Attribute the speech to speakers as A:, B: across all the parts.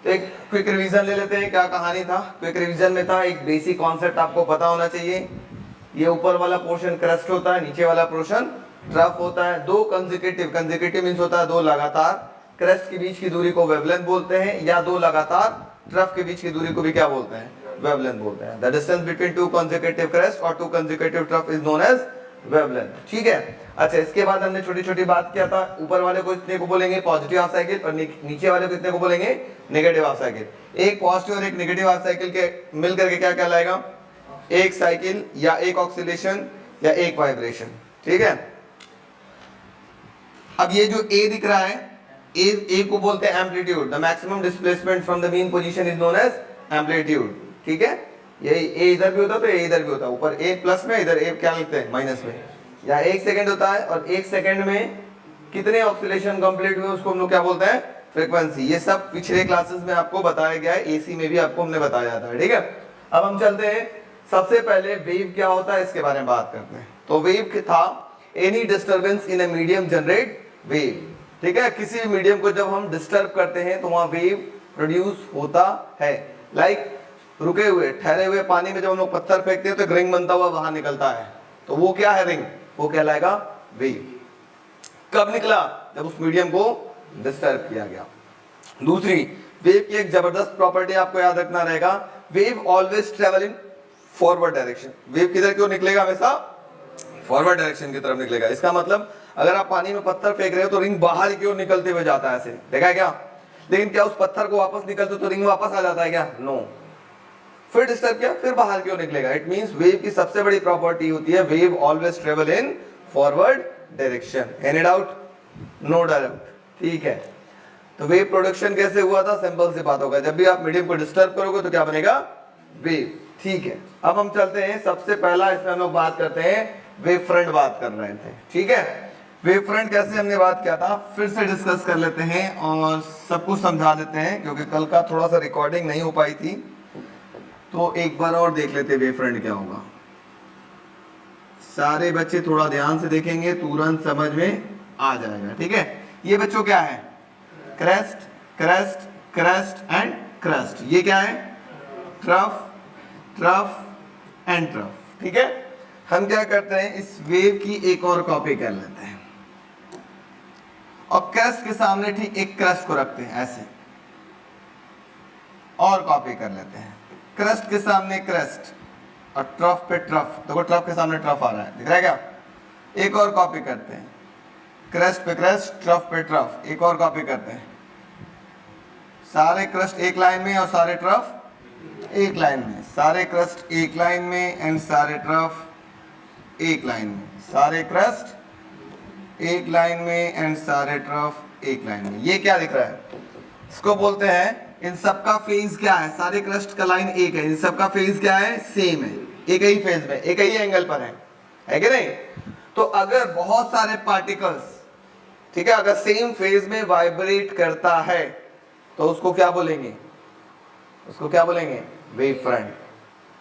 A: तो एक quick revision ले लेते हैं, क्या कहानी था। क्विक रिवीजन में था एक बेसिक कॉन्सेप्ट आपको पता होना चाहिए, ये ऊपर वाला पोर्शन क्रस्ट होता है, नीचे वाला पोर्शन ट्रफ होता है। दो कंसेक्यूटिव, कंसेक्यूटिव मींस होता है दो लगातार, क्रस्ट के बीच की दूरी को वेवलेंथ बोलते हैं, या दो लगातार ट्रफ के बीच की दूरी को भी क्या बोलते हैं, वेवलेंथ बोलते हैं। The distance between two consecutive crest और two consecutive trough is known as wavelength, ठीक है। अच्छा, इसके बाद हमने छोटी छोटी बात किया था, ऊपर वाले को इतने को बोलेंगे पॉजिटिव हाफ साइकिल और नीचे वाले को इतने को बोलेंगे नेगेटिव हाफ साइकिल। एक पॉजिटिव और एक नेगेटिव हाफ साइकिल के मिलकर के क्या कहलाएगा, एक साइकिल या एक ऑक्सीलेशन या एक वाइब्रेशन, ठीक है। अब ये जो ए दिख रहा है, ए को बोलते हैं amplitude, the maximum displacement from the mean position is known as amplitude, ठीक है। यही ए इधर भी होता है तो ए इधर भी होता है, ऊपर ए प्लस में, इधर ए क्या लिखते हैं माइनस में। या 1 सेकंड होता है और 1 सेकंड में कितने ऑक्सीलेशन कंप्लीट हुए उसको हम लोग क्या बोलते हैं, फ्रीक्वेंसी। ये सब पिछले क्लासेस में आपको बताया गया है, एसी में भी आपको हमने बताया था, ठीक है। अब हम चलते हैं, सबसे पहले वेव क्या होता है इसके बारे में बात करते हैं। तो वेव था any disturbance in a medium generate wave, ठीक है। किसी भी मीडियम को जब हम डिस्टर्ब करते हैं तो वहां वेव प्रोड्यूस होता है। लाइक रुके हुए ठहरे हुए पानी में जब हम लोग पत्थर फेंकते हैं तो एक रिंग बनता हुआ बाहर निकलता है, तो वो क्या है, रिंग, वो कहलाएगा वेव। कब निकला, जब उस मीडियम को डिस्टर्ब किया गया। दूसरी, वेव की एक जबरदस्त प्रॉपर्टी आपको याद रखना रहेगा, wave always travel in forward direction. Wave किधर क्यों निकलेगा, हमेशा फॉरवर्ड डायरेक्शन की तरफ निकलेगा। इसका मतलब अगर आप पानी में पत्थर फेंक रहे हो तो रिंग बाहर की ओर निकलते हुए जाता है, ऐसे देखा है क्या। लेकिन क्या उस पत्थर को वापस निकलते तो रिंग वापस आ जाता है क्या, नो। फिर डिस्टर्ब किया फिर बाहर की ओर निकलेगा। इट मींस वेव की सबसे बड़ी प्रॉपर्टी होती है wave always travel in forward direction. Any doubt, no doubt, ठीक है। तो वेव प्रोडक्शन कैसे हुआ था, सिंपल सी बात होगा, जब भी आप मीडियम को डिस्टर्ब करोगे तो क्या बनेगा, वेव, ठीक है। अब हम चलते हैं, सबसे पहला इसमें हम लोग बात करते हैं, वेव फ्रंट बात कर रहे थे, ठीक है। वेव फ्रंट कैसे हमने बात किया था, फिर से डिस्कस कर लेते हैं और सब कुछ समझा देते हैं, क्योंकि कल का थोड़ा सा रिकॉर्डिंग नहीं हो पाई थी, तो एक बार और देख लेते वेव फ्रंट क्या होगा। सारे बच्चे थोड़ा ध्यान से देखेंगे, तुरंत समझ में आ जाएगा, ठीक है। ये बच्चों क्या है, crest, crest, crest and crest. ये क्या है, ट्रफ, ट्रफ एंड ट्रफ, ठीक है। हम क्या करते हैं, इस वेव की एक और कॉपी कर लेते हैं और क्रेस्ट के सामने ठीक एक क्रेस्ट को रखते हैं ऐसे, और कॉपी कर लेते हैं, क्रेस्ट के सामने क्रेस्ट और ट्रफ पे ट्रफ। देखो ट्रफ के सामने ट्रफ आ रहा है, दिख रहा है क्या। एक और कॉपी करते हैं, क्रेस्ट पे क्रेस्ट, ट्रफ पे ट्रफ, एक और कॉपी करते हैं, सारे क्रेस्ट एक लाइन में और सारे ट्रफ एक लाइन में, सारे क्रेस्ट एक लाइन में एंड सारे ट्रफ एक लाइन में, सारे क्रेस्ट एक लाइन में एंड सारे ट्रफ एक लाइन में। ये क्या दिख रहा है, इसको बोलते हैं, इन सबका फेज क्या है, सारे क्रस्ट का लाइन एक है, इन सबका फेज क्या है, सेम है, एक ही फेज में, एक ही एंगल पर है कि नहीं। तो अगर बहुत सारे पार्टिकल्स, ठीक है, अगर सेम फेज में वाइब्रेट करता है तो उसको क्या बोलेंगे, उसको क्या बोलेंगे, wave front.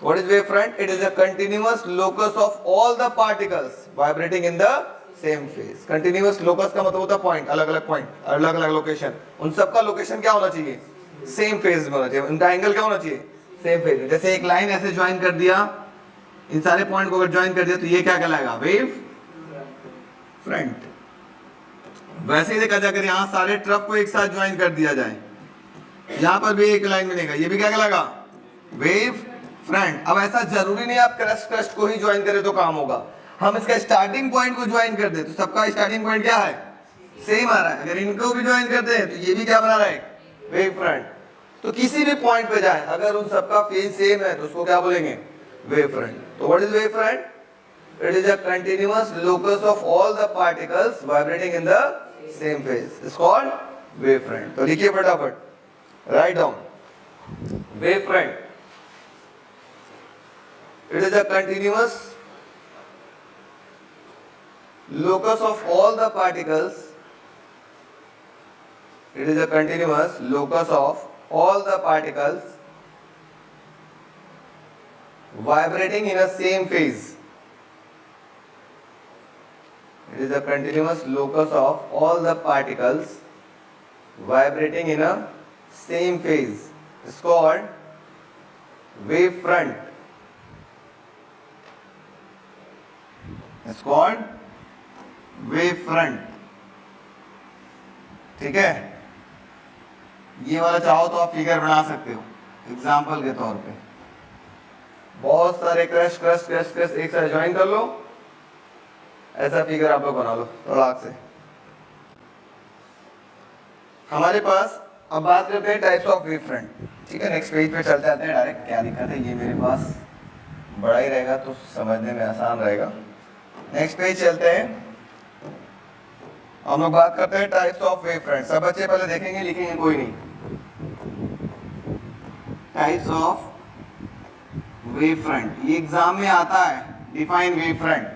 A: What is wave front, it is a continuous locus of all the particles vibrating in the same phase. Continuous locus का मतलब होता है पॉइंट, अलग अलग पॉइंट, अलग अलग लोकेशन, उन सबका लोकेशन क्या होना चाहिए, सेम फेज में होना चाहिए, उनका एंगल क्या होना चाहिए, सेम फेज में। जैसे एक लाइन ऐसे ज्वाइन कर दिया, इन सारे पॉइंट को अगर ज्वाइन कर दिया तो ये क्या कहलाएगा, वेव फ्रंट। वैसे ही देखा जाकर यहाँ सारे ट्रफ को एक साथ ज्वाइन कर दिया जाए, यहाँ पर भी एक लाइन बनेगा, ये भी क्या कहलाएगा, वेव फ्रंट। अब ऐसा जरूरी नहीं आप क्रस्ट क्रस्ट को ही ज्वाइन करें तो काम होगा, हम इसका स्टार्टिंग पॉइंट को ज्वाइन कर दे तो सबका स्टार्टिंग पॉइंट क्या है, सेम आ रहा है। अगर इनको भी ज्वाइन करते हैं तो ये भी क्या बना रहा है, वेव फ्रंट। तो किसी भी पॉइंट पे जाए अगर उन सबका फेज सेम है तो उसको क्या बोलेंगे, वेव फ्रंट। तो what is wave front, it is a continuous locus of all the particles vibrating in the same phase, is called wave front. तो लिखिए फटाफट, write down, wave front, it is a continuous locus of all the particles, it is a continuous locus of all the particles vibrating in a same phase, it is a continuous locus of all the particles vibrating in a same phase is called wave front. It's called wave front. ठीक है, ये वाला चाहो तो आप figure बना सकते हो एग्जाम्पल के तौर पे। बहुत सारे क्रश क्रश क्रश क्रश एक साथ ज्वाइन कर लो, ऐसा फिगर आप लोग बना लो तड़ाक से। हमारे पास अब बात करते हैं टाइप्स ऑफ वेव फ्रंट। ठीक है, नेक्स्ट पेज पे चल जाते हैं डायरेक्ट। क्या दिक्कत है, ये मेरे पास बड़ा ही रहेगा तो समझने में आसान रहेगा। नेक्स्ट पेज चलते हैं, हम लोग बात करते हैं टाइप्स ऑफ वेव फ्रंट। सब बच्चे पहले देखेंगे, लिखेंगे कोई नहीं। टाइप्स ऑफ वेव फ्रंट, ये एग्जाम में आता है, डिफाइन वेव फ्रंट।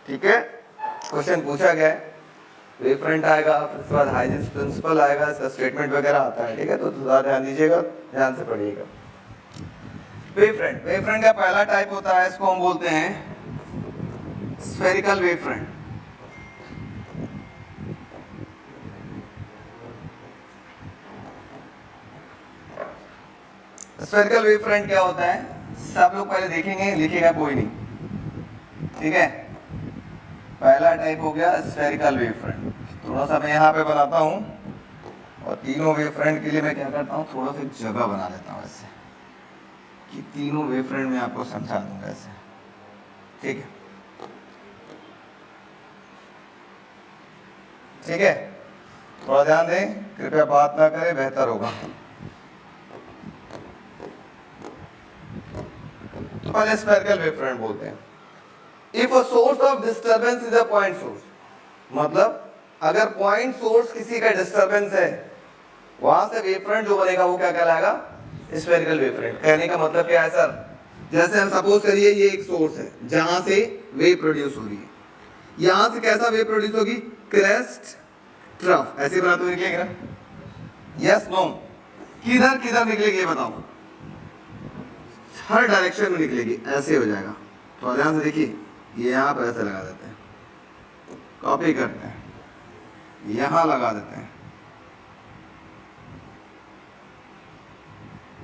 A: ठीक है, क्वेश्चन पूछा गया है, वेव फ्रंट आएगा, फिर उसके बाद हाइजेंस प्रिंसिपल आएगा, इसका स्टेटमेंट वगैरह आता है। ठीक है, तो थोड़ा ध्यान दीजिएगा, ध्यान से पढ़िएगा। वेव फ्रंट, वेव फ्रंट का पहला टाइप होता है, इसको हम बोलते हैं spherical wave front. Spherical wave front क्या होता है, सब लोग पहले देखेंगे, लिखेगा कोई नहीं। ठीक है, पहला टाइप हो गया स्फेरिकल वेव फ्रंट। थोड़ा सा मैं यहाँ पे बनाता हूँ, और तीनों वेव फ्रंट के लिए मैं क्या करता हूँ, थोड़ा सा जगह बना लेता हूँ ऐसे कि तीनों वेव फ्रंट में आपको समझा दूंगा ऐसे। ठीक है, ठीक है, थोड़ा ध्यान दें, कृपया बात ना करें, बेहतर होगा। तो पहले स्फेरिकल वेव फ्रंट बोलते हैं। If a source of disturbance is a point source, मतलब अगर पॉइंट सोर्स किसी का डिस्टर्बेंस है, वहां से वेव फ्रंट जो बनेगा वो क्या कहलाएगा, स्फेरिकल वेव फ्रंट। कहने का मतलब क्या है सर, जैसे हम सपोज करिए ये एक सोर्स है जहां से वेव प्रोड्यूस हो रही है, यहां से कैसा वेव प्रोड्यूस होगी, क्रेस्ट ट्रफ, ऐसे बना तो निकलेगा। यस नो, किधर किधर निकलेगी ये बताओ, हर डायरेक्शन में निकलेगी, ऐसे हो जाएगा। तो ध्यान से देखिए, ये यहाँ पर ऐसे लगा देते हैं, कॉपी करते हैं, यहाँ लगा देते हैं।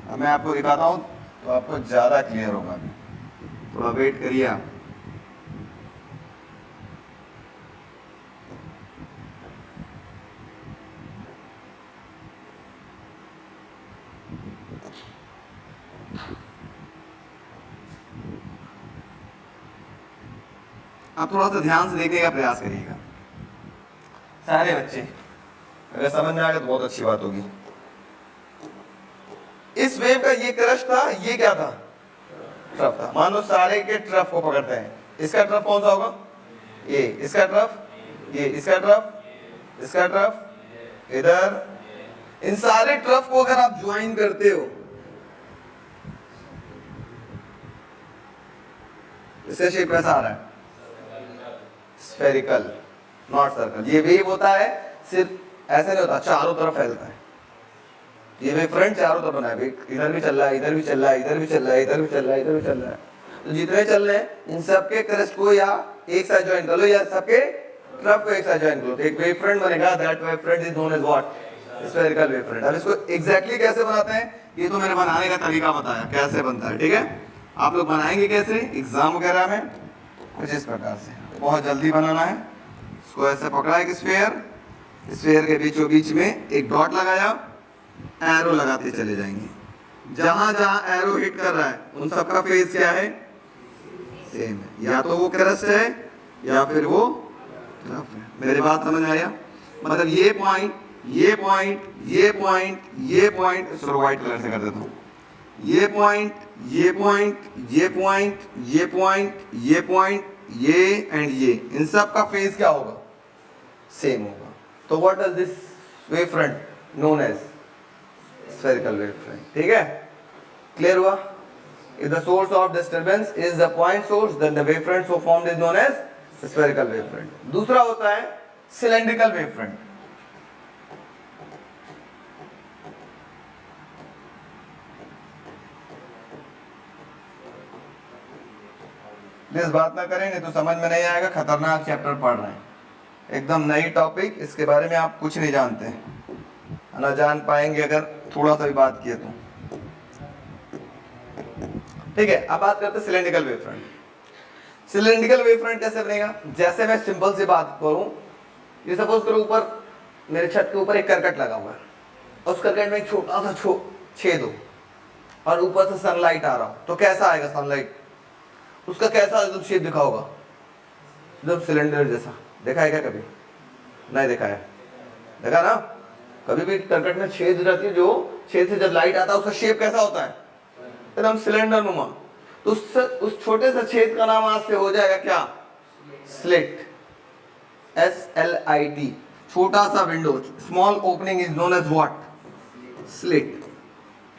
A: अब मैं आपको दिखाता हूँ तो आपको ज़्यादा क्लियर होगा, थोड़ा वेट करिए आप। आप थोड़ा सा ध्यान से देखने का प्रयास करिएगा सारे बच्चे, अगर समझ में आ गया तो बहुत अच्छी बात होगी। इस वेव का ये क्रश था, ये क्या था, ट्रफ था। मान लो सारे के ट्रफ को पकड़ते हैं, इसका ट्रफ कौन सा होगा, ये, इसका ट्रफ, ये, इसका ट्रफ, इसका ट्रफ, इधर। इन सारे ट्रफ को अगर आप ज्वाइन करते हो, इसका शेप कैसा आ रहा है, स्फेरिकल, नॉट सर्कल। ये वेव होता है, सिर्फ ऐसे नहीं होता, चारों तरफ फैलता है। ये वेव फ्रंट चारों तरफ बना है, इधर भी चल रहा है, इधर भी चल रहा है, इधर भी चल रहा है, इधर भी चल रहा है, इधर भी चल रहा है। तो जितने चल रहे हैं इन सबके क्रस्ट को या एक साथ ज्वाइन कर लो, या सबके ट्रफ को एक साथ ज्वाइन करो, तो एक वेव फ्रंट बनेगा। That wave front is known as what, spherical wave front. अब इसको एग्जैक्टली कैसे बनाते हैं, ये तो मैंने बनाने का तरीका बताया कैसे बनता है। ठीक है, आप लोग बनाएंगे कैसे एग्जाम वगैरह में, कुछ इस प्रकार से, बहुत जल्दी बनाना है। इसको ऐसे पकड़ा एक स्फेयर, स्फेयर के बीचों बीच में एक डॉट लगाया, एरो लगाते चले जाएंगे। जहां जहां एरो हिट कर रहा है उन सबका फेज क्या है, सेम है, या तो वो क्रस्ट है या फिर वो ट्रफ है। मेरी बात समझ में आया, मतलब ये पॉइंट, ये पॉइंट, ये पॉइंट, ये पॉइंट, चलो व्हाइट कलर से कर देता हूँ, ये पॉइंट, ये पॉइंट, ये पॉइंट, ये पॉइंट, ये पॉइंट, ये एंड ये, इन सब का फेज क्या होगा, सेम होगा। तो what does this wave front known as, spherical wave front. ठीक है, क्लियर हुआ। If the source of disturbance is the point source, then the wave front so formed is known as spherical wave front. दूसरा होता है cylindrical wave front। Please बात ना करें, नहीं तो समझ में नहीं आएगा। खतरनाक चैप्टर पढ़ रहे हैं, एकदम नई टॉपिक, इसके बारे में आप कुछ नहीं जानते, ना जान पाएंगे अगर थोड़ा सा भी बात किया तो ठीक है। अब बात करते हैं cylindrical wave front. Cylindrical wave front कैसे बनेगा? जैसे मैं सिंपल सी बात करूं, ये सपोज करो ऊपर मेरे छत के ऊपर एक करकट लगा हुआ है, उस करकट में एक छोटा सा छेद हो और ऊपर से सनलाइट आ रहा हो, तो कैसा आएगा सनलाइट? उसका कैसा एकदम शेप दिखा होगा? एकदम सिलेंडर जैसा। देखा है क्या कभी? नहीं देखा है? देखा ना? कभी भी करकट में छेद रहती है, जो छेद से जब लाइट आता है उसका शेप कैसा होता है? एकदम सिलेंडर नुमा। तो उस छोटे से छेद का नाम आज से हो जाएगा क्या? स्लिट। SLIT। छोटा सा window, small opening is known as what? Slit.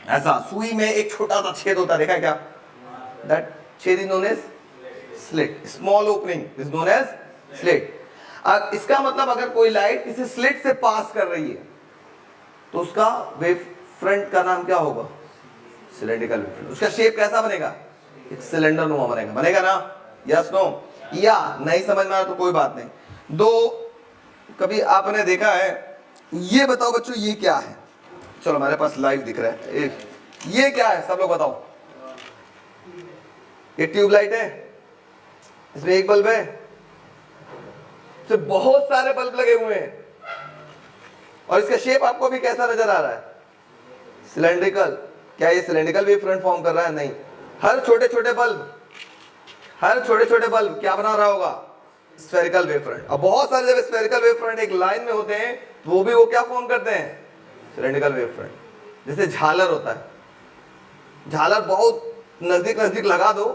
A: ऐसा सुई में एक छोटा सा छेद होता है, देखा है क्या? दैट छेद is known as slit. Small opening is known as slit. अब इसका मतलब अगर कोई लाइट किसी स्लिट से पास कर रही है तो उसका वेव फ्रंट का नाम क्या होगा? Cylindrical wave front. उसका शेप कैसा बनेगा? एक सिलेंडर नुमा बनेगा। बनेगा ना? Yes no? या नहीं समझ में आया तो कोई बात नहीं। दो कभी आपने देखा है, ये बताओ बच्चों ये क्या है? चलो मेरे पास लाइव दिख रहा है। ये क्या है सब लोग बताओ? ये ट्यूबलाइट है, इसमें एक बल्ब है, तो बहुत सारे बल्ब लगे हुए हैं और इसका शेप आपको भी कैसा नजर आ रहा है? सिलेंड्रिकल। क्या ये सिलेंड्रिकल वेव फ्रंट फॉर्म कर रहा है? नहीं। हर छोटे छोटे बल्ब क्या बना रहा होगा? Spherical wave front. अब बहुत सारे जब स्फेरिकल वेव फ्रंट एक लाइन में होते हैं तो वो क्या फॉर्म करते हैं? Cylindrical wave front. जैसे झालर होता है, झालर बहुत नजदीक लगा दो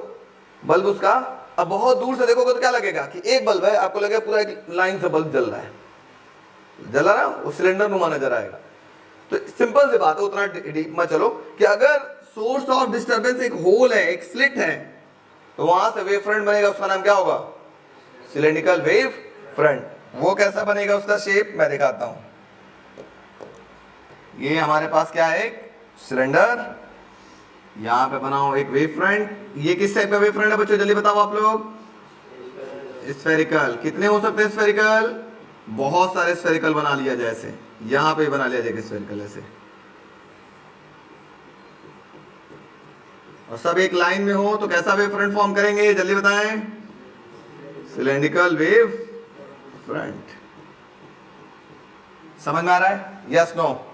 A: बल्ब उसका, अब बहुत दूर से देखोगे तो क्या लगेगा कि एक बल्ब है, आपको लगेगा पूरा एक लाइन से बल्ब जल रहा है, जला ना, वो सिलेंडर नुमा नजर आएगा। तो सिंपल सी बात है, उतना डीप मत चलो, कि अगर सोर्स ऑफ डिस्टरबेंस एक होल है, एक स्लिट है, तो वहां से वेव फ्रंट बनेगा, उसका नाम क्या होगा? Cylindrical wave front. वो कैसा बनेगा उसका शेप मैं दिखाता हूं। ये हमारे पास क्या है? एक सिलेंडर, यहां पे बनाओ एक वेव फ्रंट। ये किस टाइप का वेव फ्रंट है बच्चों? जल्दी बताओ आप लोग। स्फेरिकल। कितने हो सकते हैं स्फेरिकल? बहुत सारे स्फेरिकल बना लिया जाए, ऐसे यहां पे बना लिया जाएगा स्फेरिकल ऐसे, और सब एक लाइन में हो तो कैसा वेव फ्रंट फॉर्म करेंगे? जल्दी बताएं। Cylindrical wave front. समझ में आ रहा है? Yes no?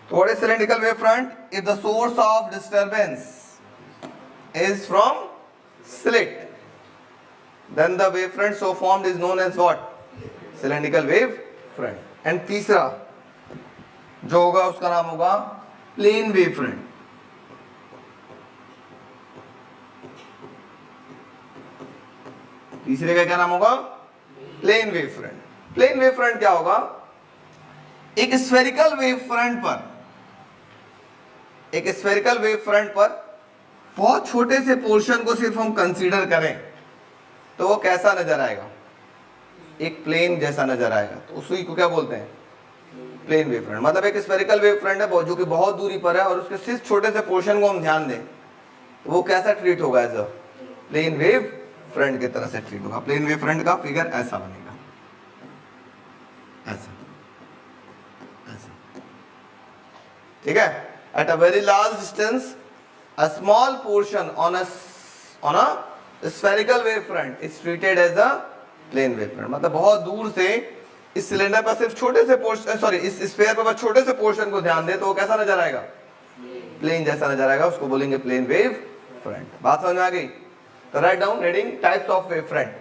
A: What is cylindrical wave front? If the source of disturbance is from slit, then the wave front so formed is known as what? Cylindrical wave front. And तीसरा जो होगा उसका नाम होगा plane wave front. तीसरे का क्या नाम होगा? Plane wave front. Plane wave front क्या होगा? एक स्फेरिकल वेव फ्रंट पर बहुत छोटे से पोर्शन को सिर्फ हम कंसीडर करें तो वो कैसा नजर आएगा? एक प्लेन जैसा नजर आएगा। तो उसी को क्या बोलते हैं? Plane wave front. मतलब एक स्फेरिकल वेव फ्रंट है जो कि बहुत दूरी पर है और उसके सिर्फ छोटे से पोर्शन को हम ध्यान दें तो वो कैसा ट्रीट होगा? As a plane wave front की तरह से ट्रीट होगा। प्लेन वेव फ्रंट का फिगर ऐसा बनेगा, ऐसा, ठीक है। At a very large distance, a small portion on a spherical wave front is treated as a plane wave front। मतलब बहुत दूर से इस सिलेंडर पर सिर्फ छोटे से पोर्शन, सॉरी इस स्फीयर पर छोटे से पोर्शन को ध्यान दे तो वो कैसा नजर आएगा? प्लेन जैसा नजर आएगा, उसको बोलेंगे प्लेन वेव फ्रंट। बात समझ में आ गई? तो right down heading types of wave front.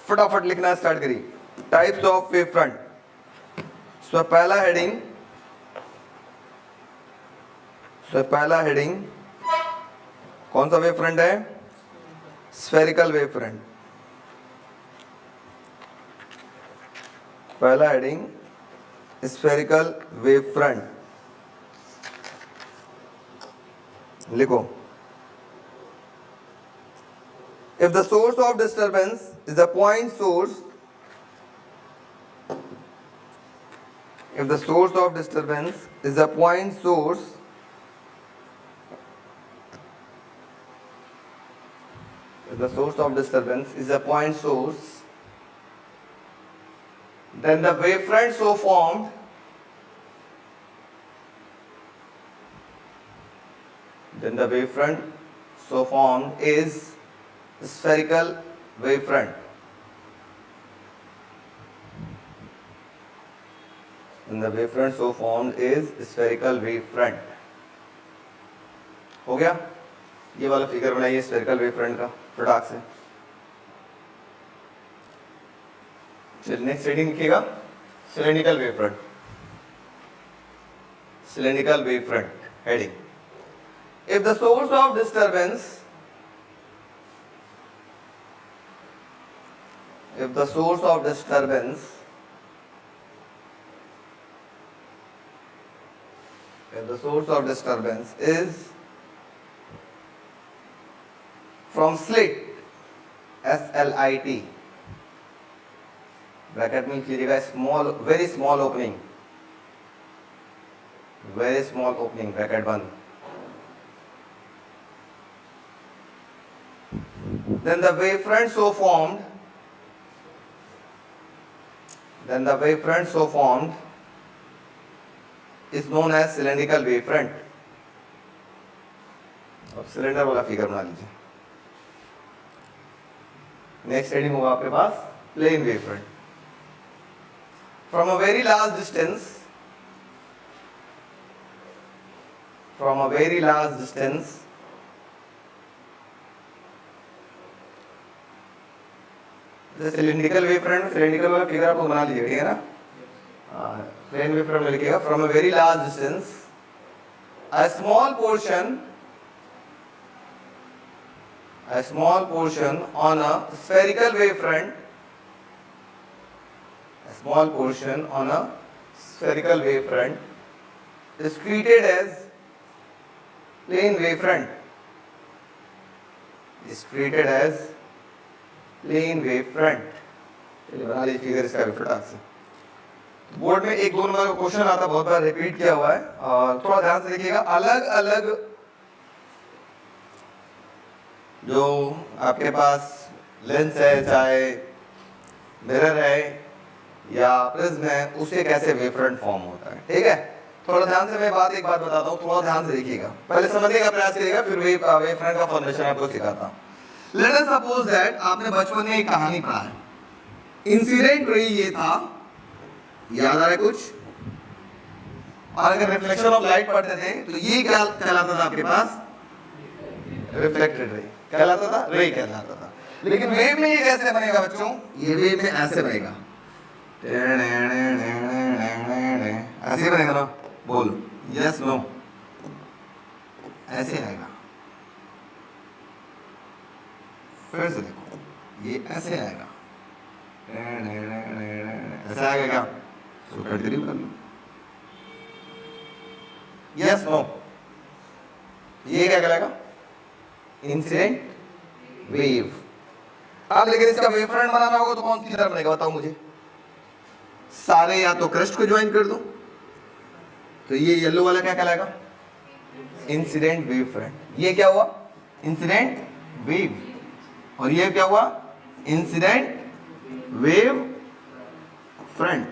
A: फटाफट लिखना स्टार्ट करिए। Types of wave front. So पहला हेडिंग कौन सा वेव फ्रंट है? Spherical wave front. पहला हेडिंग स्फेरिकल वेव फ्रंट। लिखो, if the source of disturbance is a point source, if the source of disturbance is a point source, if the source of disturbance is a point source, then the wavefront so formed then the wavefront so formed is spherical wavefront. And the wavefront so formed is spherical wavefront. हो गया? ये वाला figure बनाइए spherical wavefront का फटाक से। चलिए next reading लिखिएगा cylindrical wavefront. Cylindrical wavefront heading, if the source of disturbance is from slit SLIT bracket में लिख लीजिएगा small very small opening bracket बंद, then the wavefront so formed is known as cylindrical wavefront. अब cylinder वाला figure बना लीजिए। Next heading होगा आपके पास plane wavefront. From a very large distance, the cylindrical wavefront, cylindrical वाला फिगर आपको बना लीजिए, ठीक है ना? प्लेन वेवफ्रंट में लिखिएगा from a very large distance, a small portion on a spherical wavefront, is treated as plane wavefront. चलिए बना लीजिए फिगर इसका फटाक से। बोर्ड में 1-2 नंबर का क्वेश्चन आता, बहुत बार रिपीट किया हुआ है, और थोड़ा ध्यान से देखिएगा। अलग अलग जो आपके पास लेंस है, चाहे मिरर है या प्रिज्म है, उससे कैसे वेवफ्रंट फॉर्म होता है, ठीक है? थोड़ा ध्यान से मैं एक बात बताता हूँ, थोड़ा ध्यान से देखिएगा, पहले समझने का प्रयास करिएगा, फिर वेवफ्रंट का फॉर्मेशन आपको सिखाता हूँ। लेट अस सपोज दैट आपने बचपन में एक कहानी पढ़ा है, इंसिडेंट रे ये था, याद आ रहा है कुछ? और अगर रिफ्लेक्शन ऑफ लाइट पढ़ते थे तो ये क्या कहलाता था आपके पास? रिफ्लेक्टेड रे कहलाता था, रे कहलाता था। लेकिन वेव में ये कैसे बनेगा बच्चों? ये वेव में ऐसे बनेगा, ऐसे बनेगा ना? बोल यस नो, ऐसे आएगा। फिर से देखो, ये ऐसे आएगा, ऐसा आएगा क्या? तो कंटिन्यू कर लो, यस नो। ये क्या कहलाएगा? Incident wave. अब लेकिन इसका वेवफ्रंट बनाना होगा तो कौन सी तरह बनेगा बताओ मुझे? सारे या तो क्रस्ट को ज्वाइन कर दो, तो ये येलो वाला क्या कहलाएगा? Incident wave front. ये क्या हुआ? Incident wave. और ये क्या हुआ? Incident wave front.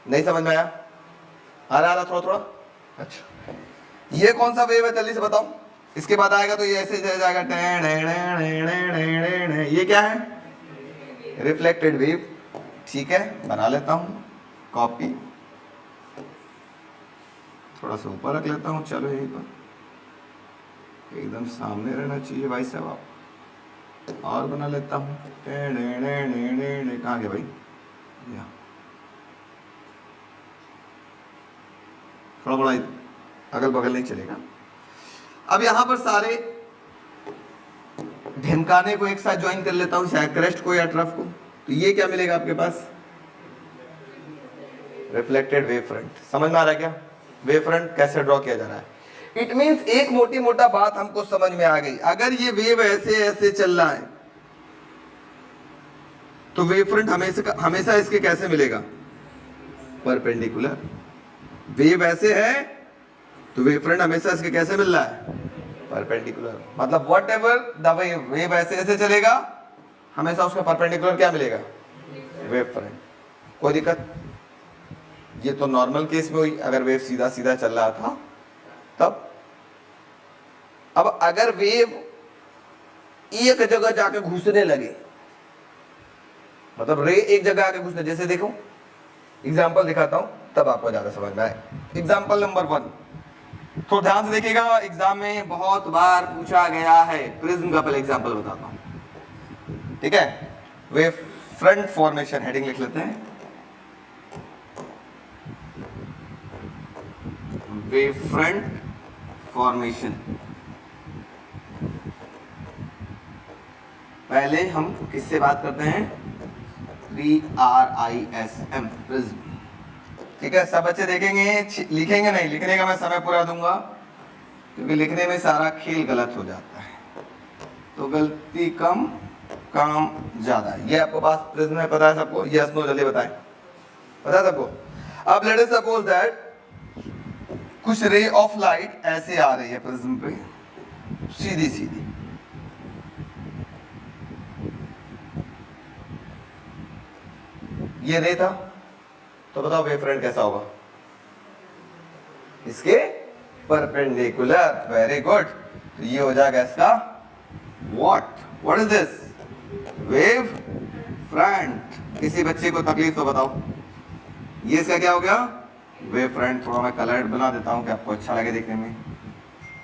A: नहीं समझ में आया? आ रहा थोड़ा? अच्छा, ये कौन सा वेव है जल्दी से बताओ। इसके बाद आएगा तो ये ऐसे जाएगा, ये क्या है? Reflected wave. ठीक है, बना लेता हूँ कॉपी, थोड़ा सा ऊपर रख लेता हूँ, चलो यहीं पर एकदम सामने रहना चाहिए भाई साहब आप, और बना लेता हूँ। कहाँ गया भाई? यहाँ थोड़ा बड़ा अगल बगल नहीं चलेगा। अब यहाँ पर सारे ढिमकाने को एक साथ ज्वाइन कर लेता हूँ, चाहे क्रेस्ट को या ट्रफ को, तो ये क्या मिलेगा आपके पास? Reflected wave front. समझ में आ रहा है क्या वेव फ्रंट कैसे ड्रॉ किया जा रहा है? इट मींस एक मोटी मोटा बात हमको समझ में आ गई। अगर ये वेव ऐसे ऐसे चल रहा है तो वेव फ्रंट हमेशा इसके कैसे मिलेगा? परपेंडिकुलर। वेव ऐसे है तो वेव फ्रंट हमेशा इसके कैसे मिल रहा है? परपेंडिकुलर। मतलब वट एवर द वेव ऐसे ऐसे चलेगा, हमेशा उसका परपेंडिकुलर क्या मिलेगा? Wave front. कोई दिक्कत? ये तो नॉर्मल केस में हुई, अगर वेव सीधा सीधा चल रहा था तब, अब अगर वेव एक जगह जाके घुसने लगे, मतलब रे एक जगह आके घुसने, जैसे देखो एग्जांपल दिखाता हूं तब आपको ज्यादा समझ में आए। एग्जांपल नंबर 1, तो ध्यान से देखिएगा, एग्जाम में बहुत बार पूछा गया है। प्रिज्म का पहले एग्जांपल बताता हूं, ठीक है। वेव फ्रंट फॉर्मेशन, हेडिंग लिख लेते हैं, वेव फ्रंट फॉर्मेशन। पहले हम किससे बात करते हैं, PRISM, प्रिज्म, ठीक है। सब बच्चे देखेंगे, लिखेंगे नहीं, लिखने का मैं समय पूरा दूंगा क्योंकि लिखने में सारा खेल गलत हो जाता है, तो गलती कम काम ज्यादा। ये आपको पास प्रिज्म में पता है सबको, यस नो जल्दी बताएं, पता है सबको। अब लेट अस सपोज दैट कुछ रे ऑफ लाइट ऐसे आ रही है प्रिज्म पे, सीधी सीधी, ये रे था, तो बताओ वेव फ्रंट कैसा होगा, इसके परपेंडिकुलर। वेरी गुड, तो ये हो जाएगा इसका what is this, wave front. किसी बच्चे को तकलीफ तो बताओ, ये इसका क्या हो गया, वेव फ्रंट। थोड़ा मैं कलर्ड बना देता हूं कि आपको अच्छा लगे देखने में।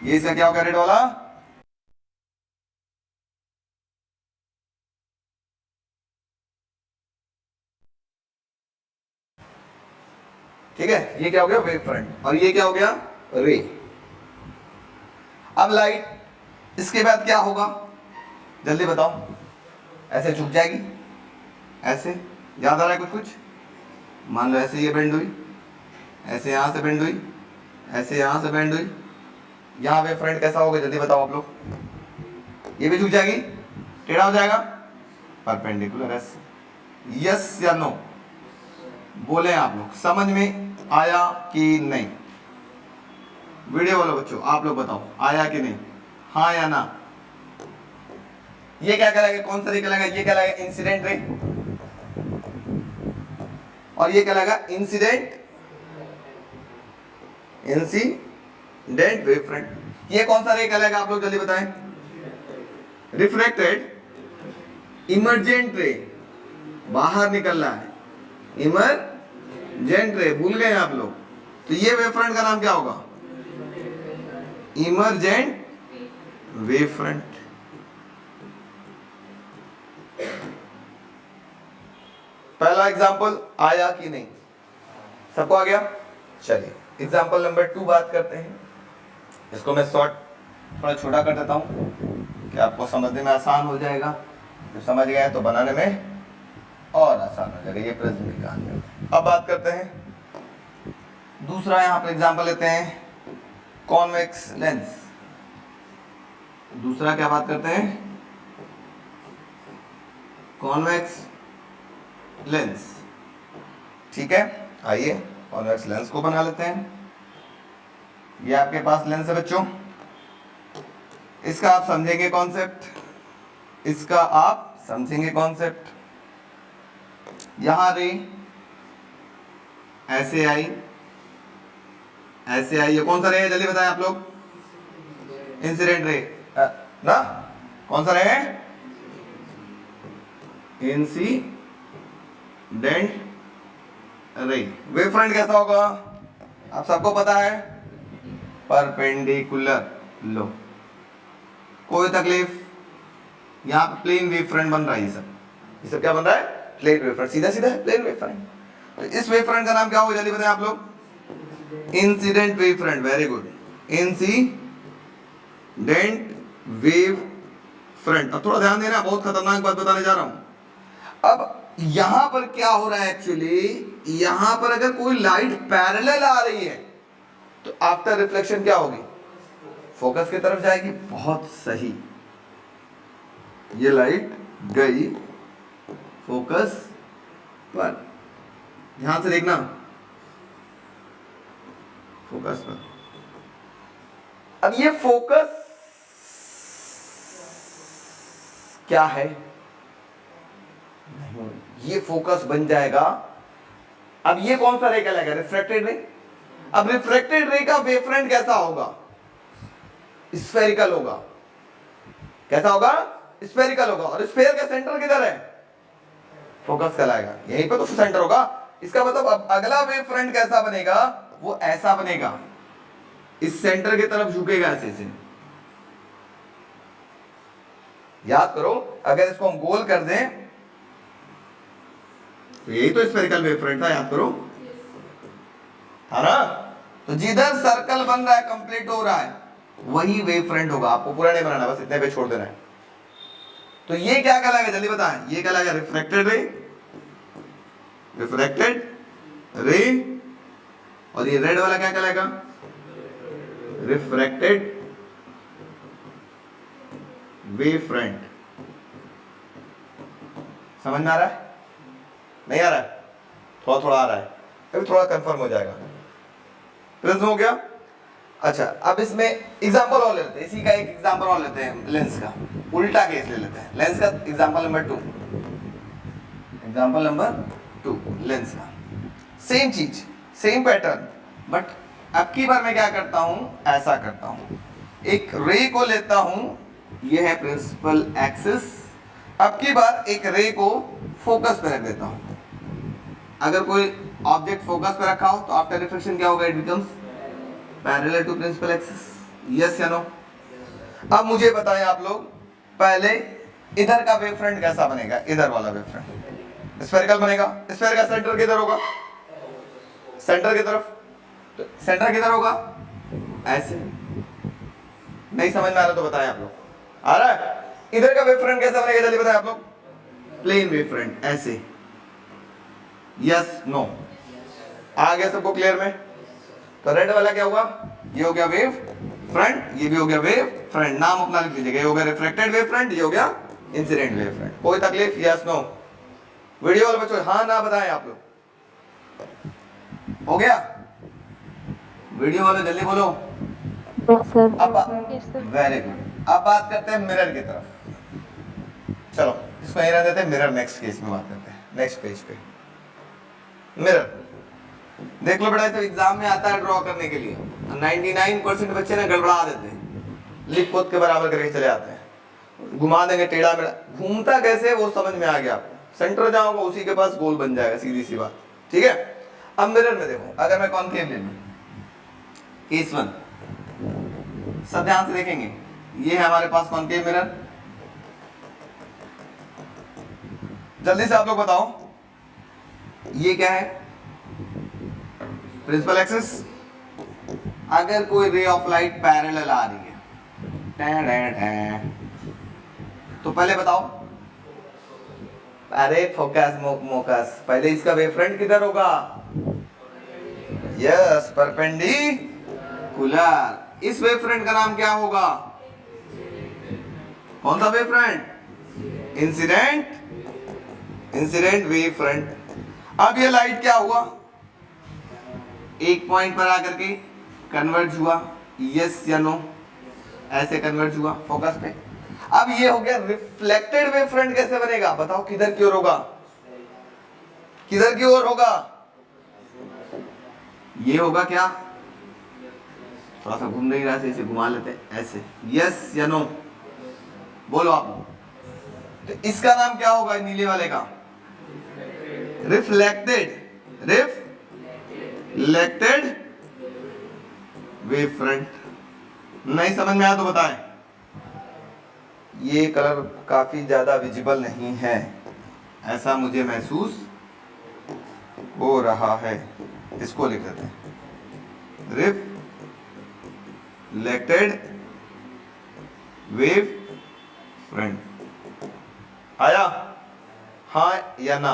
A: ये इसका क्या हो गया, रेड वाला, ठीक है। ये क्या हो गया, वेव फ्रंट, और ये क्या हो गया, रे। अब लाइट, इसके बाद क्या होगा जल्दी बताओ, ऐसे झुक जाएगी, ऐसे, याद आ रहा है कुछ, मान लो ऐसे ये बेंड हुई, ऐसे यहां से बेंड हुई, ऐसे यहां से बेंड हुई, यहां वेव फ्रंट कैसा होगा जल्दी बताओ आप लोग, ये भी झुक जाएगी, टेढ़ा हो जाएगा, परपेंडिकुलर ऐसे। यस या नो बोले आप लोग, समझ में आया कि नहीं, वीडियो वालों बच्चों आप लोग बताओ आया कि नहीं, हाँ या ना। ये क्या कहलाएगा, कौन सा रे कहलाएगा, ये कहलाएगा इंसिडेंट रे, और ये कहलाएगा इंसिडेंट वेव फ्रंट। ये कौन सा रे कहलाएगा आप लोग जल्दी बताएं, रिफ्लेक्टेड इमर्जेंट रे, बाहर निकल रहा है, इमर्जेंट रे भूल गए आप लोग, तो ये वेव फ्रंट का नाम क्या होगा, इमर्जेंट वेव फ्रंट। पहला एग्जांपल आया कि नहीं, सबको आ गया। चलिए एग्जांपल नंबर 2 बात करते हैं। इसको मैं शॉर्ट थोड़ा छोटा कर देता हूं कि आपको समझने में आसान हो जाएगा, जो समझ गए तो बनाने में और आसान हो जाएगा। ये प्रिज्म की कहानी है। अब बात करते हैं दूसरा, यहां पर एग्जांपल लेते हैं कॉन्वेक्स लेंस। दूसरा क्या बात करते हैं, कॉन्वेक्स लेंस, ठीक है। आइए कॉन्वेक्स लेंस को बना लेते हैं। ये आपके पास लेंस है बच्चों, इसका आप समझेंगे कॉन्सेप्ट, इसका आप समझेंगे कॉन्सेप्ट। यहां रे ऐसे आई, ऐसे आई, ये कौन सा रे है जल्दी बताएं आप लोग, इंसिडेंट रे ना, कौन सा रे है, इंसिडेंट रे। वेव फ्रंट कैसा होगा आप सबको पता है, परपेंडिकुलर। लो कोई तकलीफ, यहां पे प्लेन वेव फ्रंट बन रहा है, ये सब क्या बन रहा है, प्लेन वेव फ्रंट, सीधा सीधा है प्लेन वेव फ्रंट। तो इस वेव फ्रंट का नाम क्या होगा जल्दी बताएं आप लोग, incident wave front. Very good, incident wave front. अब थोड़ा ध्यान देना, बहुत खतरनाक बात बताने जा रहा हूं। अब यहां पर क्या हो रहा है एक्चुअली, यहां पर अगर कोई लाइट पैरेलल आ रही है तो आफ्टर रिफ्लेक्शन क्या होगी, फोकस की तरफ जाएगी। बहुत सही, ये लाइट गई फोकस पर, ध्यान से देखना, फोकस पर। अब ये फोकस क्या है, ये फोकस बन जाएगा। अब ये कौन सा रे कहलाएगा, रिफ्रैक्टेड रे। अब रिफ्रैक्टेड रे का वेवफ्रंट कैसा होगा, स्फेरिकल होगा। कैसा होगा? स्फेरिकल होगा। और स्फेयर का सेंटर किधर है? फोकस कहलाएगा, यहीं पे तो सेंटर होगा। इसका मतलब अब अगला वेव फ्रंट कैसा बनेगा? वो ऐसा बनेगा, इस सेंटर की तरफ झुकेगा ऐसे से। याद करो, अगर इसको हम गोल कर दें तो यही तो स्फेरिकल वेव फ्रंट था, याद करो, है ना? तो जिधर सर्कल बन रहा है, कंप्लीट हो रहा है, वही वेव फ्रंट होगा। आपको पूरा नहीं बनाना, बस इतने पे छोड़ देना है। तो ये क्या कहलाएगा, जल्दी बताएं? ये कहलाएगा रिफ्लेक्टेड रे, रिफ्लेक्टेड रे। और ये रेड वाला क्या कहलाएगा? Refracted wave front. समझ में आ रहा है? नहीं आ रहा है? थोड़ा थोड़ा आ रहा है, अभी थोड़ा कंफर्म हो जाएगा। प्रिज्म हो गया। अच्छा, अब इसमें एग्जांपल और लेते हैं, इसी का एक एग्जांपल और लेते हैं, लेंस का उल्टा केस ले लेते हैं। लेंस का example number 2, example number 2 lens का। सेम चीज, सेम पैटर्न, बट अब की बार मैं क्या करता हूं, ऐसा करता हूं, एक रे को लेता हूं, ये है प्रिंसिपल एक्सिस। अब की बार एक रे को फोकस पे रख देता हूं। अगर कोई ऑब्जेक्ट फोकस पे रखा हो तो आफ्टर रिफ्लेक्शन क्या होगा? It becomes parallel to principal axis. Yes या नो? अब मुझे बताएं आप लोग, पहले इधर का वेव फ्रंट कैसा बनेगा? इधर वाला वेव फ्रंट स्फेरिकल बनेगा। स्फेयर का सेंटर किधर होगा? सेंटर की तरफ। तो सेंटर किधर होगा? ऐसे। नहीं समझ में आ रहा तो बताएं आप लोग। आ रहा है? इधर का वेव फ्रंट कैसा बनेगा, जल्दी बताएं आप लोग। प्लेन वेव फ्रंट, ऐसे। Yes no? आ गया सबको क्लियर में? तो रेड वाला क्या हुआ? ये हो गया वेव फ्रंट, ये भी हो गया वेव फ्रंट। नाम अपना लिख लीजिएगा, ये हो गया रिफ्लेक्टेड वेव फ्रंट, ये हो गया इंसिडेंट वेव फ्रंट। कोई तकलीफ? Yes no? वीडियो वाले बच्चों हाँ ना बताएं आप लोग। हो गया? वीडियो वाले जल्दी बोलो। अब वेरी गुड। अब बात करते हैं मिरर की तरफ। चलो इसको यहीं रह देते हैं, मिरर नेक्स्ट केस में बात करते हैं, नेक्स्ट पेज पे। मिरर देख लो बेटा, इसे एग्जाम में आता है ड्रॉ करने के लिए। 99% बच्चे ना गड़बड़ा देते हैं, लिख पोत के बराबर करके चले आते हैं, घुमा देंगे टेढ़ा मेढ़ा। घूमता कैसे वो समझ में आ गया आपको। सेंटर जहां होगा उसी के पास गोल बन जाएगा, सीधी सी बात। ठीक है? अब मिरर में देखो, अगर मैं कॉन्केव ले लूं, केस 1, सब ध्यान से देखेंगे, ये है हमारे पास कॉन्केव मिरर। जल्दी से आप लोग बताओ, ये क्या है? Principal axis. अगर कोई रे ऑफ लाइट पैरेलल आ रही है, तो पहले बताओ, अरे फोकस मोकस, पहले इसका वेव फ्रंट किधर होगा? Yes, perpendicular. इस वेव फ्रंट का नाम क्या होगा? कौन सा wave front? Incident wave front. अब ये लाइट क्या हुआ? एक पॉइंट पर आकर के कन्वर्ज हुआ, यस या नो? ऐसे कन्वर्ज हुआ फोकस पे। अब ये हो गया रिफ्लेक्टेड वेव फ्रंट। कैसे बनेगा बताओ? किधर की ओर होगा? किधर की ओर होगा? ये होगा क्या? थोड़ा सा घूम नहीं रहा है, इसे घुमा लेते हैं ऐसे। यस या नो? बोलो आप। तो इसका नाम क्या होगा नीले वाले का? Reflected wave front. नहीं समझ में आया तो बताएं। ये कलर काफी ज्यादा विजिबल नहीं है, ऐसा मुझे महसूस हो रहा है। इसको लिख देते हैं, रिफ्लेक्टेड वेव फ्रंट। आया? हाँ या ना?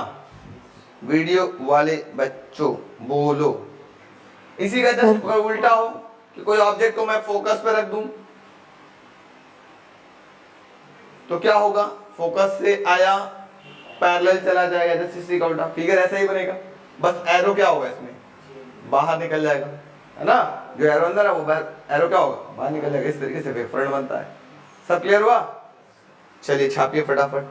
A: वीडियो वाले बच्चों बोलो। इसी का जस्ट उल्टा हो कि कोई ऑब्जेक्ट को मैं फोकस पे रख दूं तो क्या होगा? फोकस से आया, पैरेलल चला जाएगा, जैसे इसी का उल्टा। फिगर ऐसा ही बनेगा, बस एरो क्या होगा इसमें? बाहर निकल जाएगा, है ना? जो एरो अंदर है वो एरो क्या होगा? बाहर निकल जाएगा। इस तरीके से वेव फ्रंट बनता है। सब क्लियर हुआ? चलिए छापिए फटाफट।